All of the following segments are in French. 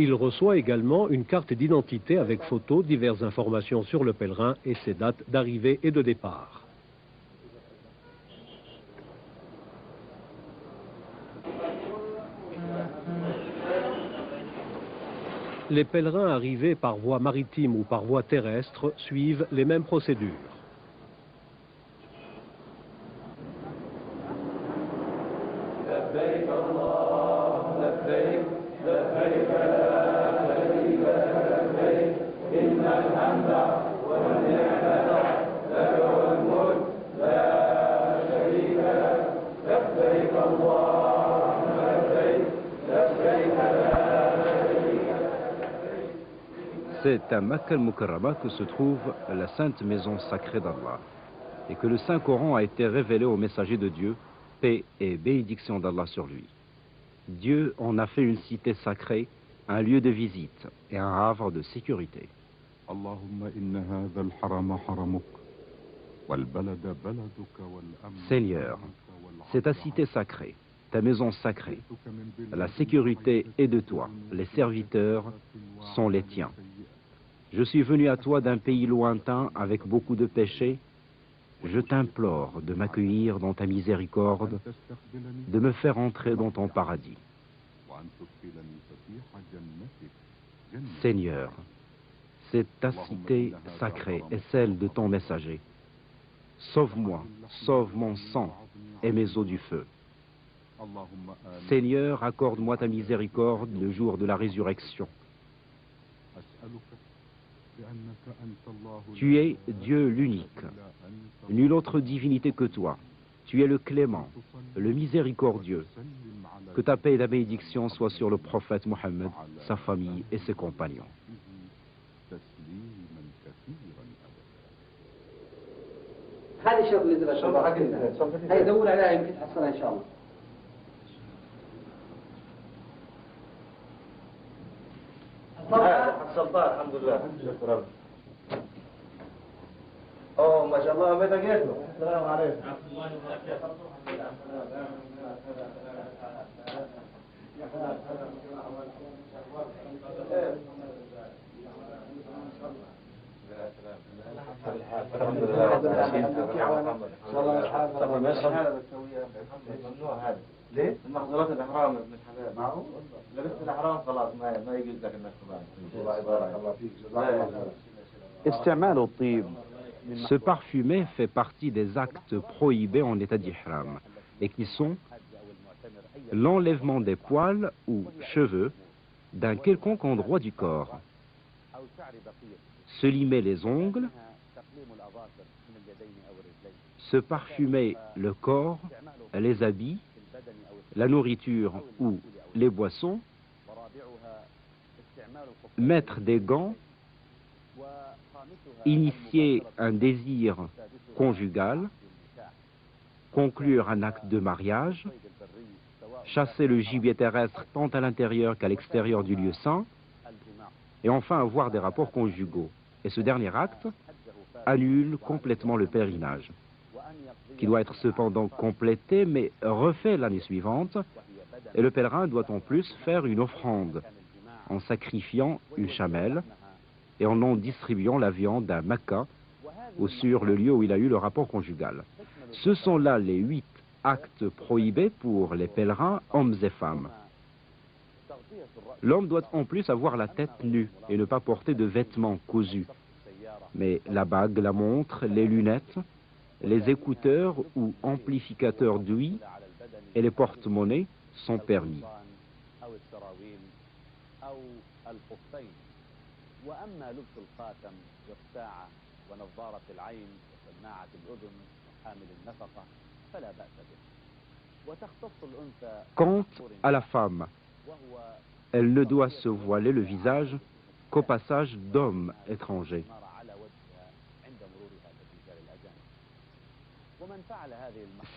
Il reçoit également une carte d'identité avec photos, diverses informations sur le pèlerin et ses dates d'arrivée et de départ. Les pèlerins arrivés par voie maritime ou par voie terrestre suivent les mêmes procédures. C'est à Makka al-Mukarrama que se trouve la sainte maison sacrée d'Allah et que le Saint-Coran a été révélé au messager de Dieu, paix et bénédiction d'Allah sur lui. Dieu en a fait une cité sacrée, un lieu de visite et un havre de sécurité. Seigneur, c'est ta cité sacrée, ta maison sacrée. La sécurité est de toi, les serviteurs sont les tiens. Je suis venu à toi d'un pays lointain avec beaucoup de péchés. Je t'implore de m'accueillir dans ta miséricorde, de me faire entrer dans ton paradis. Seigneur, c'est ta cité sacrée et celle de ton messager. Sauve-moi, sauve mon sang et mes eaux du feu. Seigneur, accorde-moi ta miséricorde le jour de la résurrection. Tu es Dieu l'unique, nulle autre divinité que toi. Tu es le clément, le miséricordieux. Que ta paix et la bénédiction soient sur le prophète Mohammed, sa famille et ses compagnons. السلطان الحمد لله شكرا. اوه ما شاء الله بيتك يسمع. السلام عليكم. ورحمة الله وبركاته. الحمد لله. ليه؟ المحظورات الاحرام ابن الحلال. معقول؟ لبست الاحرام خلاص ما يجوز لك انك تبارك. بارك الله فيك. استعمال الطيب. Se parfumer fait partie des actes prohibés en état d'ihram et qui sont l'enlèvement des poils ou cheveux d'un quelconque endroit du corps, se limer les ongles, se parfumer le corps, les habits, la nourriture ou les boissons, mettre des gants, initier un désir conjugal, conclure un acte de mariage, chasser le gibier terrestre tant à l'intérieur qu'à l'extérieur du lieu saint, et enfin avoir des rapports conjugaux. Et ce dernier acte annule complètement le pèlerinage, qui doit être cependant complété mais refait l'année suivante, et le pèlerin doit en plus faire une offrande en sacrifiant une chamelle et en distribuant la viande à Mecca ou sur le lieu où il a eu le rapport conjugal. Ce sont là les 8 actes prohibés pour les pèlerins, hommes et femmes. L'homme doit en plus avoir la tête nue et ne pas porter de vêtements cousus. Mais la bague, la montre, les lunettes, les écouteurs ou amplificateurs d'ouïe et les porte-monnaies sont permis. Quant à la femme, elle ne doit se voiler le visage qu'au passage d'hommes étrangers.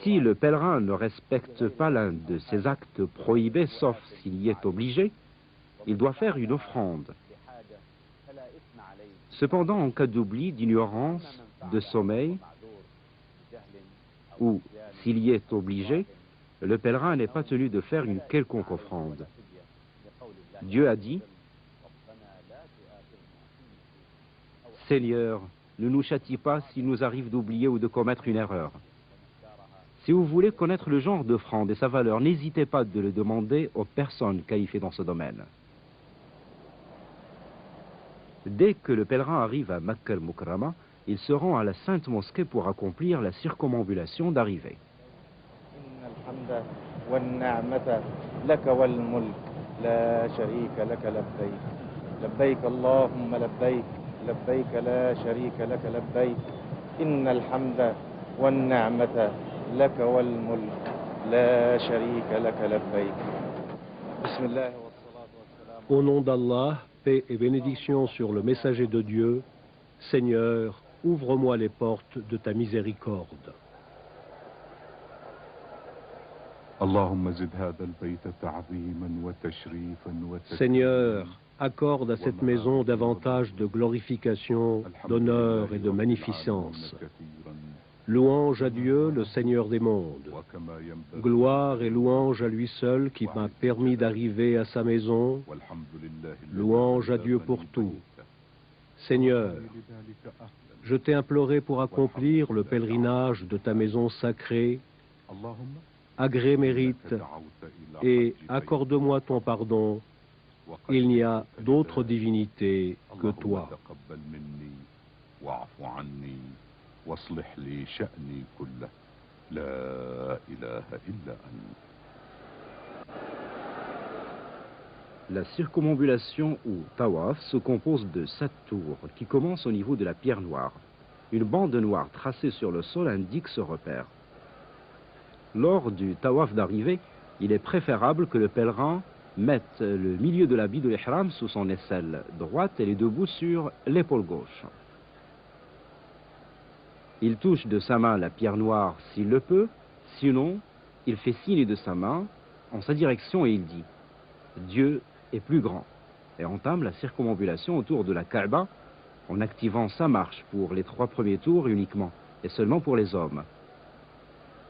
Si le pèlerin ne respecte pas l'un de ces actes prohibés, sauf s'il y est obligé, il doit faire une offrande. Cependant, en cas d'oubli, d'ignorance, de sommeil, ou s'il y est obligé, le pèlerin n'est pas tenu de faire une quelconque offrande. Dieu a dit, Seigneur, ne nous châtie pas s'il nous arrive d'oublier ou de commettre une erreur. Si vous voulez connaître le genre d'offrande et sa valeur, n'hésitez pas de le demander aux personnes qualifiées dans ce domaine. Dès que le pèlerin arrive à Makka al-Mukarrama, il se rend à la Sainte Mosquée pour accomplir la circumambulation d'arrivée. Au nom d'Allah, paix et bénédiction sur le messager de Dieu, Seigneur, ouvre-moi les portes de ta miséricorde. Seigneur, accorde à cette maison davantage de glorification, d'honneur et de magnificence. Louange à Dieu, le Seigneur des mondes. Gloire et louange à lui seul qui m'a permis d'arriver à sa maison. Louange à Dieu pour tout. Seigneur, je t'ai imploré pour accomplir le pèlerinage de ta maison sacrée. Agrée mérite et accorde-moi ton pardon. Il n'y a d'autre divinité que toi. La circumambulation ou tawaf se compose de 7 tours qui commencent au niveau de la pierre noire. Une bande noire tracée sur le sol indique ce repère. Lors du tawaf d'arrivée, il est préférable que le pèlerin mette le milieu de l'habit de l'ihram sous son aisselle droite et les deux bouts sur l'épaule gauche. Il touche de sa main la pierre noire s'il le peut, sinon il fait signe de sa main en sa direction et il dit « Dieu est plus grand » et entame la circumambulation autour de la Kaaba en activant sa marche pour les 3 premiers tours uniquement et seulement pour les hommes.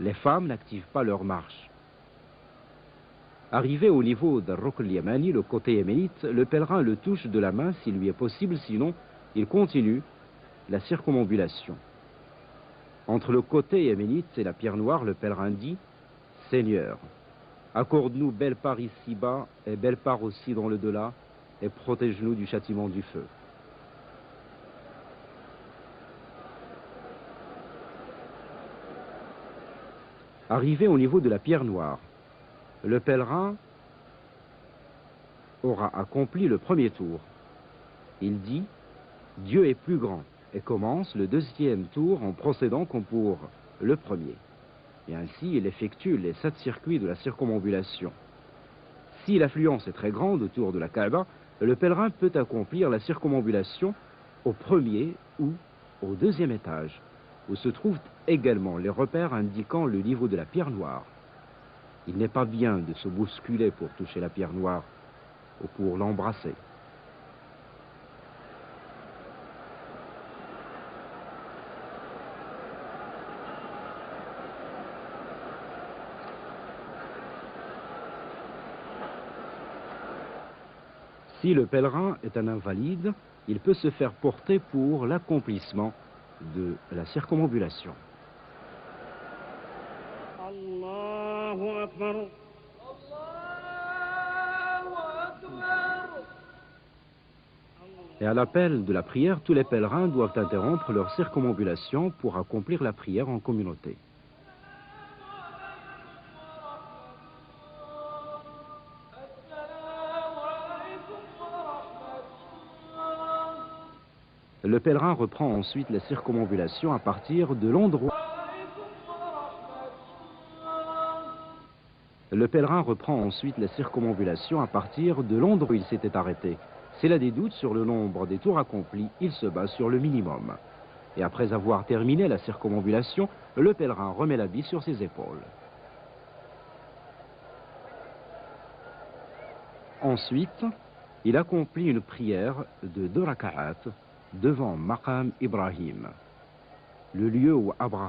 Les femmes n'activent pas leur marche. Arrivé au niveau de Rukn al-Yamani, le côté yéménite, le pèlerin le touche de la main s'il lui est possible, sinon il continue la circumambulation. Entre le côté yéménite et la pierre noire, le pèlerin dit « Seigneur, accorde-nous belle part ici-bas et belle part aussi dans le delà et protège-nous du châtiment du feu. » Arrivé au niveau de la pierre noire, le pèlerin aura accompli le premier tour. Il dit « Dieu est plus grand » et commence le 2e tour en procédant comme pour le premier. Et ainsi, il effectue les 7 circuits de la circumambulation. Si l'affluence est très grande autour de la Kaaba, le pèlerin peut accomplir la circumambulation au 1er ou au 2e étage, où se trouvent également les repères indiquant le niveau de la pierre noire. Il n'est pas bien de se bousculer pour toucher la pierre noire ou pour l'embrasser. Si le pèlerin est un invalide, il peut se faire porter pour l'accomplissement de la circumambulation. Allahu Akbar. Et à l'appel de la prière, tous les pèlerins doivent interrompre leur circumambulation pour accomplir la prière en communauté. Le pèlerin reprend ensuite la circumambulation à partir de l'endroit. Le pèlerin reprend ensuite la circumambulation à partir de l'endroit où il s'était arrêté. S'il a des doutes sur le nombre des tours accomplis, il se base sur le minimum. Et après avoir terminé la circumambulation, le pèlerin remet l'habit sur ses épaules. Ensuite, il accomplit une prière de 2 raka'at devant Maqam Ibrahim, le lieu où Abraham